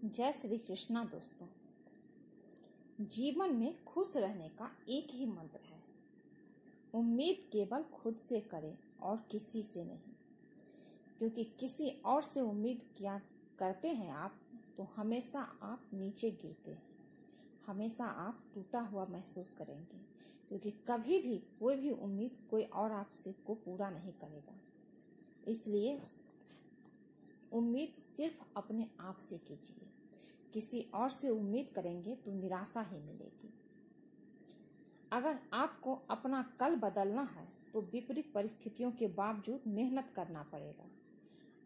जय श्री कृष्णा दोस्तों। जीवन में खुश रहने का एक ही मंत्र है, उम्मीद केवल खुद से करें और किसी से नहीं। क्योंकि किसी और से उम्मीद क्या करते हैं आप, तो हमेशा आप नीचे गिरते हैं, हमेशा आप टूटा हुआ महसूस करेंगे। क्योंकि कभी भी कोई भी उम्मीद कोई और आपसे को पूरा नहीं करेगा। इसलिए उम्मीद सिर्फ अपने आप से कीजिए। किसी और से उम्मीद करेंगे तो निराशा ही मिलेगी। अगर आपको अपना कल बदलना है तो विपरीत परिस्थितियों के बावजूद मेहनत करना पड़ेगा।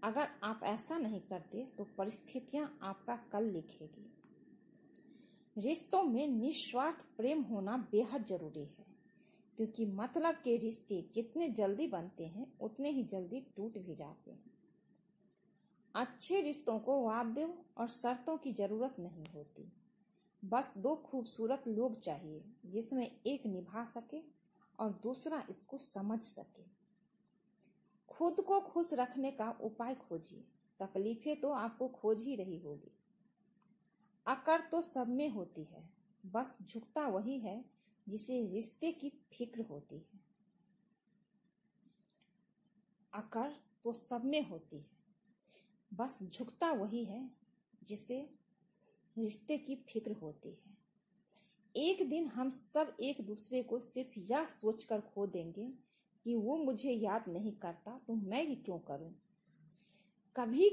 अगर आप ऐसा नहीं करते तो परिस्थितियां आपका कल लिखेगी। रिश्तों में निस्वार्थ प्रेम होना बेहद जरूरी है, क्योंकि मतलब के रिश्ते जितने जल्दी बनते हैं उतने ही जल्दी टूट भी जाते हैं। अच्छे रिश्तों को वादों और शर्तों की जरूरत नहीं होती, बस दो खूबसूरत लोग चाहिए जिसमें एक निभा सके और दूसरा इसको समझ सके। खुद को खुश रखने का उपाय खोजिए, तकलीफें तो आपको खोज ही रही होगी। अकड़ तो सब में होती है, बस झुकता वही है जिसे रिश्ते की फिक्र होती है। अकड़ तो सब में होती है, बस झुकता वही है जिसे रिश्ते की फिक्र होती है। एक दिन हम सब एक दूसरे को सिर्फ यह सोचकर खो देंगे कि वो मुझे याद नहीं करता तो मैं ही क्यों करूं। कभी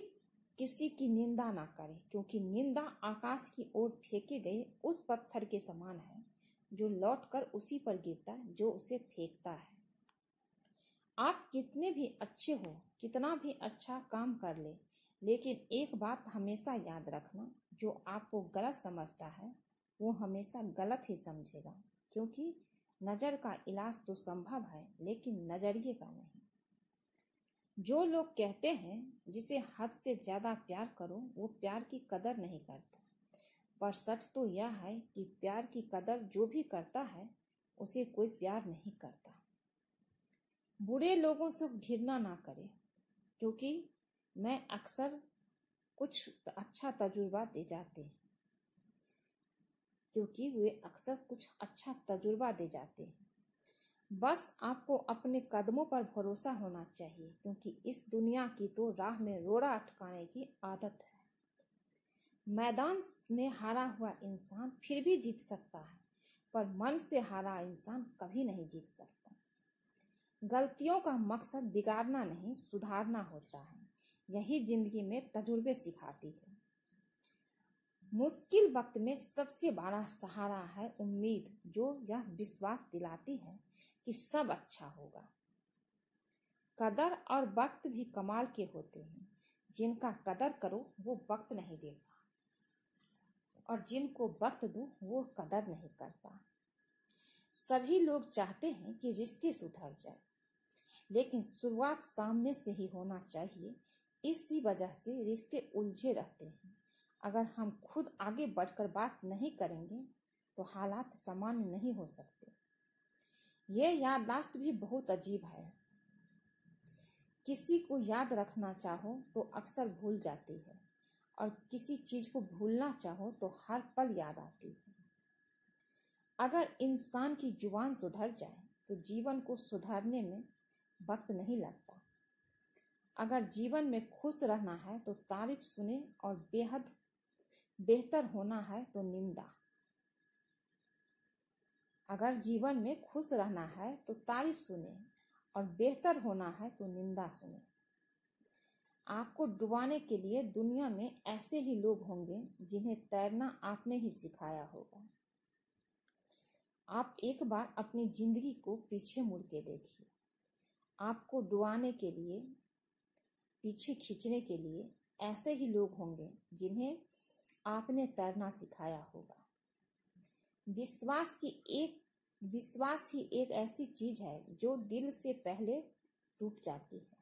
किसी की निंदा ना करें, क्योंकि निंदा आकाश की ओर फेंके गए उस पत्थर के समान है जो लौटकर उसी पर गिरता है जो उसे फेंकता है। आप कितने भी अच्छे हो, कितना भी अच्छा काम कर ले, लेकिन एक बात हमेशा याद रखना, जो आपको गलत समझता है वो हमेशा गलत ही समझेगा। क्योंकि नजर का इलाज तो संभव है, लेकिन नजरिए का नहीं। जो लोग कहते हैं जिसे हद से ज्यादा प्यार करो वो प्यार की कदर नहीं करता, पर सच तो यह है कि प्यार की कदर जो भी करता है उसे कोई प्यार नहीं करता। बुरे लोगों से घृणा ना करें, क्योंकि मैं अक्सर कुछ अच्छा तजुर्बा दे जाते हैं बस आपको अपने कदमों पर भरोसा होना चाहिए, क्योंकि इस दुनिया की तो राह में रोड़ा अटकाने की आदत है। मैदान में हारा हुआ इंसान फिर भी जीत सकता है, पर मन से हारा इंसान कभी नहीं जीत सकता। गलतियों का मकसद बिगाड़ना नहीं, सुधारना होता है। यही जिंदगी में तजुर्बे सिखाती है। मुश्किल वक्त में सबसे बड़ा सहारा है उम्मीद, जो यह विश्वास दिलाती है कि सब अच्छा होगा। कदर और वक्त भी कमाल के होते हैं। जिनका कदर करो वो वक्त नहीं देता, और जिनको वक्त दो वो कदर नहीं करता। सभी लोग चाहते हैं कि रिश्ते सुधर जाए, लेकिन शुरुआत सामने से ही होना चाहिए। इसी वजह से रिश्ते उलझे रहते हैं। अगर हम खुद आगे बढ़कर बात नहीं करेंगे तो हालात सामान्य नहीं हो सकते। ये याददाश्त भी बहुत अजीब है। किसी को याद रखना चाहो तो अक्सर भूल जाती है, और किसी चीज को भूलना चाहो तो हर पल याद आती है। अगर इंसान की जुबान सुधर जाए तो जीवन को सुधारने में वक्त नहीं लगता। अगर जीवन में खुश रहना है तो तारीफ सुने, और बेहद बेहतर होना है तो निंदा। अगर जीवन में खुश रहना है तो तारीफ सुने, और बेहतर होना है तो निंदा सुने। आपको डुबाने के लिए दुनिया में ऐसे ही लोग होंगे जिन्हें तैरना आपने ही सिखाया होगा। आप एक बार अपनी जिंदगी को पीछे मुड़ के देखिए। आपको डुबाने के लिए, पीछे खींचने के लिए ऐसे ही लोग होंगे जिन्हें आपने तैरना सिखाया होगा। विश्वास ही एक ऐसी चीज है जो दिल से पहले टूट जाती है।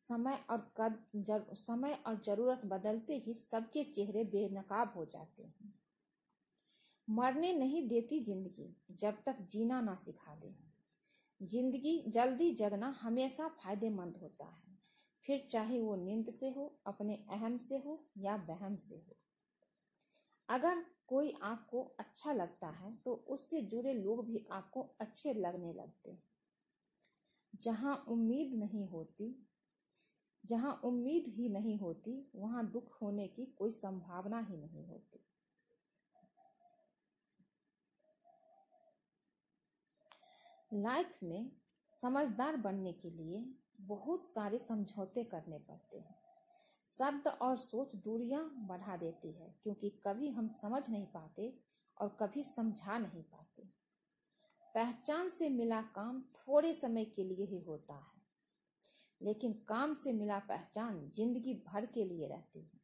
समय और जरूरत बदलते ही सबके चेहरे बेनकाब हो जाते हैं। मरने नहीं देती जिंदगी जब तक जीना ना सिखा दे। जिंदगी जल्दी जगना हमेशा फायदेमंद होता है, फिर चाहे वो नींद से हो, अपने अहम से हो या वहम से हो। अगर कोई आपको अच्छा लगता है तो उससे जुड़े लोग भी आपको अच्छे लगने लगते हैं। जहाँ उम्मीद ही नहीं होती वहाँ दुख होने की कोई संभावना ही नहीं होती। लाइफ में समझदार बनने के लिए बहुत सारे समझौते करने पड़ते हैं। शब्द और सोच दूरियां बढ़ा देती है, क्योंकि कभी हम समझ नहीं पाते और कभी समझा नहीं पाते। पहचान से मिला काम थोड़े समय के लिए ही होता है, लेकिन काम से मिला पहचान जिंदगी भर के लिए रहती है।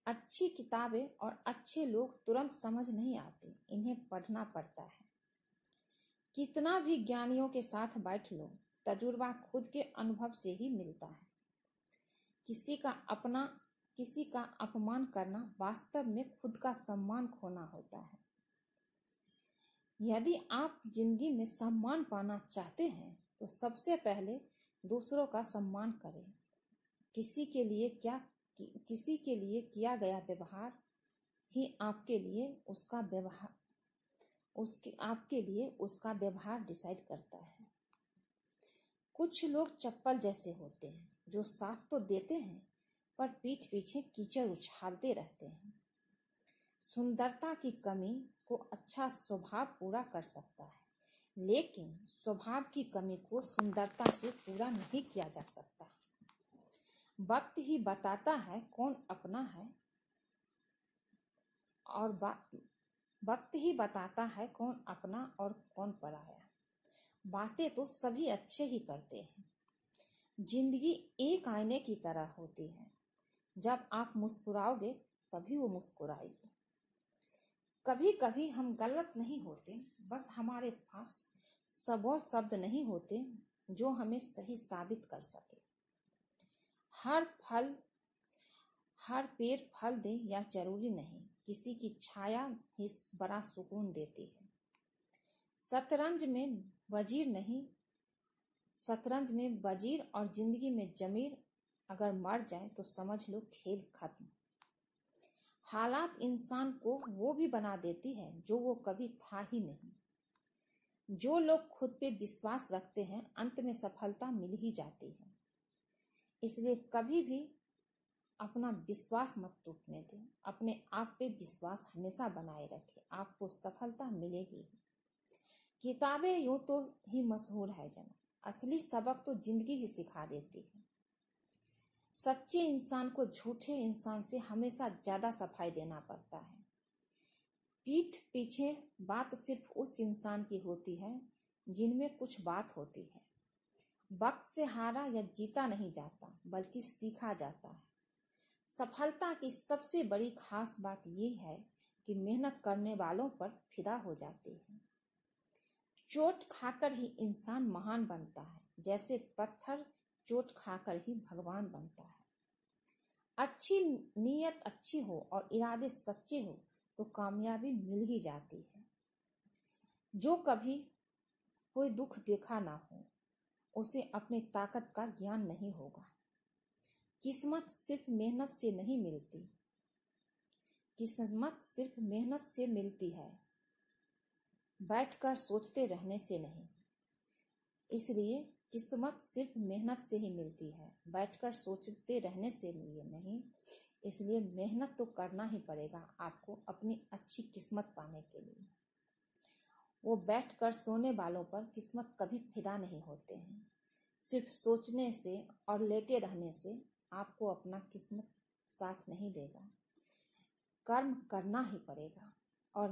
अच्छी किताबें और अच्छे लोग तुरंत समझ नहीं आते, इन्हें पढ़ना पड़ता है। कितना भी ज्ञानियों के साथ बैठ लो, तजुर्बा खुद के अनुभव से ही मिलता है। किसी का अपमान करना वास्तव में खुद का सम्मान खोना होता है। यदि आप जिंदगी में सम्मान पाना चाहते हैं तो सबसे पहले दूसरों का सम्मान करें। किसी के लिए किया गया व्यवहार ही आपके लिए उसका व्यवहार डिसाइड करता है। कुछ लोग चप्पल जैसे होते हैं जो साथ तो देते हैं पर पीठ पीछे कीचड़ उछालते रहते हैं। सुंदरता की कमी को अच्छा स्वभाव पूरा कर सकता है, लेकिन स्वभाव की कमी को सुंदरता से पूरा नहीं किया जा सकता। वक्त ही बताता है कौन अपना है और वक्त ही बताता है कौन अपना और कौन पराया। बातें तो सभी अच्छे ही करते हैं। जिंदगी एक आईने की तरह होती है। जब आप मुस्कुराओगे तभी वो मुस्कुराएगी। कभी कभी हम गलत नहीं होते, बस हमारे पास वो शब्द नहीं होते जो हमें सही साबित कर सके। हर पेड़ फल दे या जरूरी नहीं, किसी की छाया ही बड़ा सुकून देती है। शतरंज में वजीर और जिंदगी में जमीर अगर मर जाए तो समझ लो खेल खत्म। हालात इंसान को वो भी बना देती है जो वो कभी था ही नहीं। जो लोग खुद पे विश्वास रखते हैं अंत में सफलता मिल ही जाती है। इसलिए कभी भी अपना विश्वास मत टूटने दें। अपने आप पे विश्वास हमेशा बनाए रखें, आपको सफलता मिलेगी। किताबें यूं तो ही मशहूर है जना, असली सबक तो जिंदगी ही सिखा देती है। सच्चे इंसान को झूठे इंसान से हमेशा ज्यादा सफाई देना पड़ता है। पीठ पीछे बात सिर्फ उस इंसान की होती है जिनमें कुछ बात होती है। वक्त से हारा या जीता नहीं जाता, बल्कि सीखा जाता है। सफलता की सबसे बड़ी खास बात यह है कि मेहनत करने वालों पर फिदा हो जाती है। चोट खाकर ही इंसान महान बनता है, जैसे पत्थर चोट खाकर ही भगवान बनता है। अच्छी नीयत अच्छी हो और इरादे सच्चे हो तो कामयाबी मिल ही जाती है। जो कभी कोई दुख देखा ना हो उसे अपनी ताकत का ज्ञान नहीं होगा। किस्मत सिर्फ मेहनत से नहीं मिलती, किस्मत सिर्फ मेहनत से मिलती है, बैठकर सोचते रहने से नहीं। इसलिए किस्मत सिर्फ मेहनत से ही मिलती है, बैठकर सोचते रहने से नहीं। इसलिए मेहनत तो करना ही पड़ेगा आपको अपनी अच्छी किस्मत पाने के लिए। वो बैठकर सोने वालों पर किस्मत कभी फिदा नहीं होते हैं। सिर्फ सोचने से और लेटे रहने से आपको अपना किस्मत साथ नहीं देगा। कर्म करना ही पड़ेगा और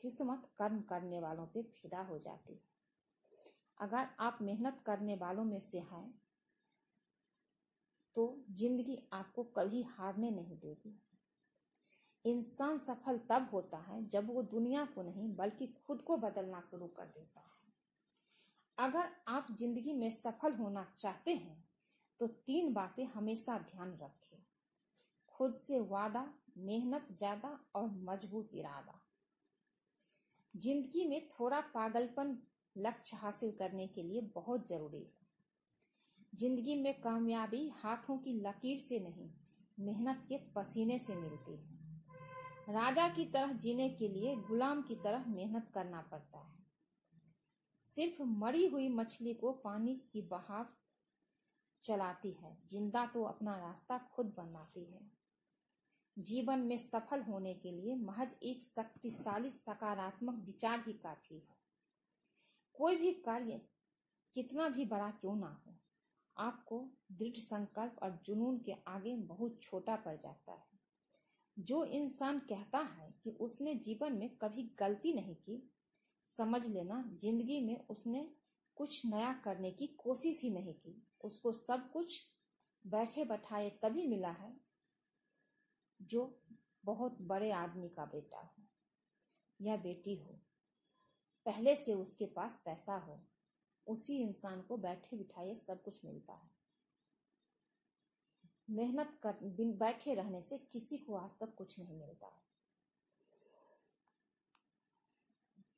किस्मत कर्म करने वालों पे फिदा हो जाती है। अगर आप मेहनत करने वालों में से हैं तो जिंदगी आपको कभी हारने नहीं देगी। इंसान सफल तब होता है जब वो दुनिया को नहीं बल्कि खुद को बदलना शुरू कर देता है। अगर आप जिंदगी में सफल होना चाहते हैं तो 3 बातें हमेशा ध्यान रखें: खुद से वादा, मेहनत ज्यादा और मजबूत इरादा। जिंदगी में थोड़ा पागलपन लक्ष्य हासिल करने के लिए बहुत जरूरी है। जिंदगी में कामयाबी हाथों की लकीर से नहीं, मेहनत के पसीने से मिलती है। राजा की तरह जीने के लिए गुलाम की तरह मेहनत करना पड़ता है। सिर्फ मरी हुई मछली को पानी की बहाव चलाती है, जिंदा तो अपना रास्ता खुद बनाती है। जीवन में सफल होने के लिए महज एक शक्तिशाली सकारात्मक विचार ही काफी है। कोई भी कार्य कितना भी बड़ा क्यों ना हो, आपको दृढ़ संकल्प और जुनून के आगे बहुत छोटा पड़ जाता है। जो इंसान कहता है कि उसने जीवन में कभी गलती नहीं की, समझ लेना जिंदगी में उसने कुछ नया करने की कोशिश ही नहीं की। उसको सब कुछ बैठे बैठाए तभी मिला है जो बहुत बड़े आदमी का बेटा हो या बेटी हो, पहले से उसके पास पैसा हो, उसी इंसान को बैठे बिठाए सब कुछ मिलता है। मेहनत कर बैठे रहने से किसी को आज तक कुछ नहीं मिलता है।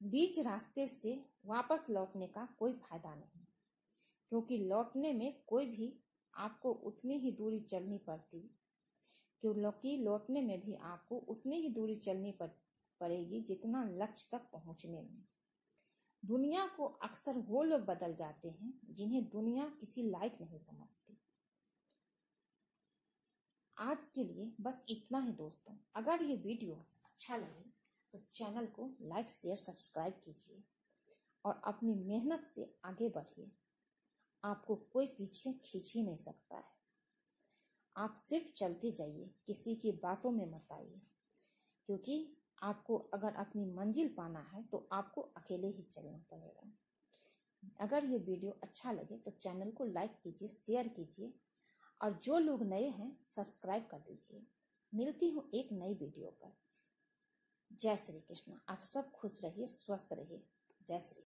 बीच रास्ते से वापस लौटने का कोई फायदा नहीं, क्योंकि लौटने में कोई भी आपको उतनी ही दूरी चलनी पड़ती, क्योंकि लौटने में भी आपको उतनी ही दूरी चलनी पड़ेगी जितना लक्ष्य तक पहुंचने में। दुनिया को अक्सर वो लोग बदल जाते हैं जिन्हें दुनिया किसी लायक नहीं समझती। आज के लिए बस इतना ही दोस्तों। अगर ये वीडियो अच्छा लगे तो चैनल को लाइक शेयर सब्सक्राइब कीजिए और अपनी मेहनत से आगे बढ़िए। आपको कोई पीछे खींच ही नहीं सकता है। आप सिर्फ चलते जाइए, किसी की बातों में मत आइए, क्योंकि आपको अगर अपनी मंजिल पाना है तो आपको अकेले ही चलना पड़ेगा। अगर ये वीडियो अच्छा लगे तो चैनल को लाइक कीजिए, शेयर कीजिए और जो लोग नए हैं सब्सक्राइब कर दीजिए। मिलती हूँ एक नई वीडियो पर। जय श्री कृष्ण। आप सब खुश रहिए, स्वस्थ रहिए। जय श्री।